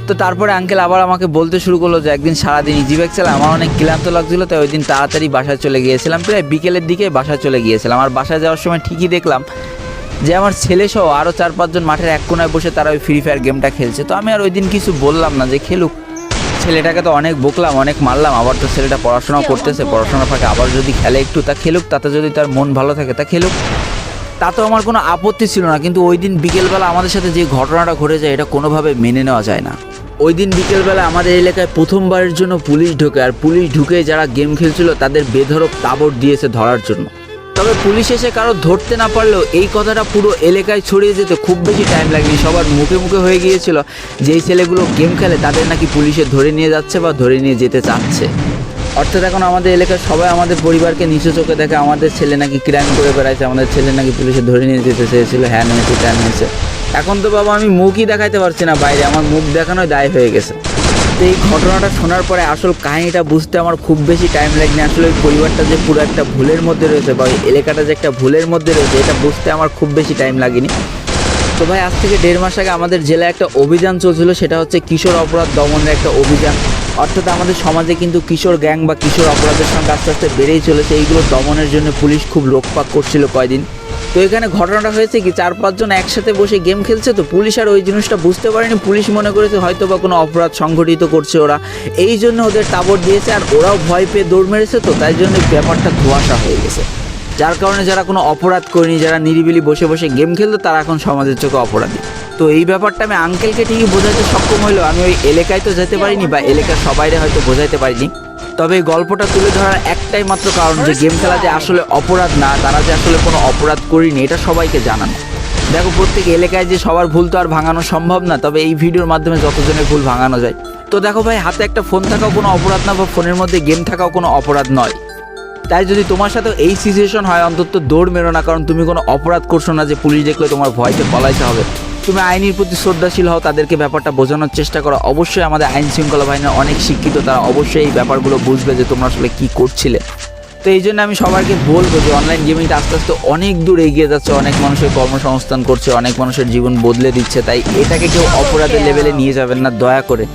তো তারপরে আঙ্কেল আবার আমাকে বলতে শুরু করলো যে একদিন সারাদিন ইজিব্যাক চালা, আমার অনেক ক্লান্ত লাগছিলো, তাই ওই দিন তাড়াতাড়ি বাসায় চলে গিয়েছিলাম, প্রায় বিকেলের দিকে বাসায় চলে গিয়েছিলাম। আর বাসায় যাওয়ার সময় ঠিকই দেখলাম যে আমার ছেলেসহ আরও 4-5 জন মাঠের এক কোনায় বসে তারা ওই ফ্রি ফায়ার গেমটা খেলছে। তো আমি আর ওই দিন কিছু বললাম না যে খেলুক, ছেলেটাকে তো অনেক বকলাম, অনেক মারলাম, আবার তো ছেলেটা পড়াশোনাও করতেছে, পড়াশোনার ফাঁকে আবার যদি খেলে একটু তা খেলুক, তাতে যদি তার মন ভালো থাকে তা খেলুক, তাতেও আমার কোনো আপত্তি ছিল না। কিন্তু ওই দিন বিকেলবেলা আমাদের সাথে যে ঘটনাটা ঘটে যায় এটা কোনোভাবে মেনে নেওয়া যায় না। ওই দিন বিকেলবেলা আমাদের এলাকায় প্রথমবারের জন্য পুলিশ ঢোকে, আর পুলিশ ঢুকে যারা গেম খেলছিল তাদের বেধড়ক তাবড় দিয়েছে ধরার জন্য। তবে পুলিশ এসে কারো ধরতে না পারলেও এই কথাটা পুরো এলাকায় ছড়িয়ে যেতে খুব বেশি টাইম লাগেনি। সবার মুখে মুখে হয়ে গিয়েছিল যে এই ছেলেগুলো গেম খেলে তাদের নাকি পুলিশে ধরে নিয়ে যাচ্ছে বা ধরে নিয়ে যেতে চাচ্ছে। অর্থাৎ এখন আমাদের এলাকার সবাই আমাদের পরিবারকে নিচু চোখে দেখে, আমাদের ছেলে নাকি ক্রাইম করে বেড়াইছে, আমাদের ছেলে নাকি পুলিশে ধরে নিয়ে যেতে চেয়েছিল, হ্যান হয়েছে ত্যান হয়েছে। এখন তো বাবা আমি মুখই দেখাইতে পারছি না বাইরে, আমার মুখ দেখানোই দায় হয়ে গেছে। তো এই ঘটনাটা শোনার পরে আসল কাহিনিটা বুঝতে আমার খুব বেশি টাইম লাগেনি। আসলে ওই পরিবারটা যে পুরো একটা ভুলের মধ্যে রয়েছে বা ওই এলাকাটা যে একটা ভুলের মধ্যে রয়েছে এটা বুঝতে আমার খুব বেশি টাইম লাগেনি। তো ভাই আজ থেকে 1.5 মাস আগে আমাদের জেলায় একটা অভিযান চলছিল, সেটা হচ্ছে কিশোর অপরাধ দমনের একটা অভিযান। অর্থাৎ আমাদের সমাজে কিন্তু কিশোর গ্যাং বা কিশোর অপরাধের সংখ্যা আস্তে আস্তে বেড়েই চলেছে। এইগুলো দমনের জন্য পুলিশ খুব লোকপাক করছিল কয়দিন। তো এখানে ঘটনাটা হয়েছে কি 4-5 জন একসাথে বসে গেম খেলছে, তো পুলিশ আর ওই জিনিসটা বুঝতে পারেনি। পুলিশ মনে করেছে হয়তো বা কোনো অপরাধ সংঘটিত করছে ওরা, এই জন্য ওদের তাবড় দিয়েছে, আর ওরাও ভয় পেয়ে দৌড় মেরেছে। তো তাই জন্য ব্যাপারটা ধোঁয়াশা হয়ে গেছে, যার কারণে যারা কোনো অপরাধ করেনি, যারা নিরিবিলি বসে বসে গেম খেলতো, তারা এখন সমাজের চোখে অপরাধী। তো এই ব্যাপারটা আমি আঙ্কেলকে ঠিকই বোঝাতে সক্ষম হইলেও আমি ওই এলাকায় তো যেতে পারিনি বা এলাকার সবাইরে হয়তো বোঝাইতে পারিনি। তবে এই গল্পটা তুলে ধরার একটাই মাত্র কারণ যে গেম খেলা যে আসলে অপরাধ না, তারা যে আসলে কোনো অপরাধ করিনি এটা সবাইকে জানানো। দেখো প্রত্যেক এলাকায় যে সবার ভুল তো আর ভাঙানো সম্ভব না, তবে এই ভিডিওর মাধ্যমে যতজনের ভুল ভাঙানো যায়। তো দেখো ভাই, হাতে একটা ফোন থাকাও কোনো অপরাধ না, বা ফোনের মধ্যে গেম থাকাও কোনো অপরাধ নয়। তাই যদি তোমার সাথে এই সিচুয়েশন হয় অন্তত দৌড় মেরো না, কারণ তুমি কোনো অপরাধ করছো না যে পুলিশ দেখলে তোমার ভয়তে পলাইতে হবে। তুমি আইনের প্রতি শ্রদ্ধাশীল হও, তাদেরকে ব্যাপারটা বোঝানোর চেষ্টা করো। অবশ্যই আমাদের আইন শৃঙ্খলা বাহিনীর অনেক শিক্ষিত, তারা অবশ্যই এই ব্যাপারগুলো বুঝবে যে তোমরা আসলে কী করছিলে। তো এই জন্য আমি সবাইকে বলবো যে অনলাইন গেমিংটা আস্তে আস্তে অনেক দূর এগিয়ে যাচ্ছে, অনেক মানুষের কর্মসংস্থান করছে, অনেক মানুষের জীবন বদলে দিচ্ছে। তাই এটাকে কেউ অপরাধের লেভেলে নিয়ে যাবেন না দয়া করে।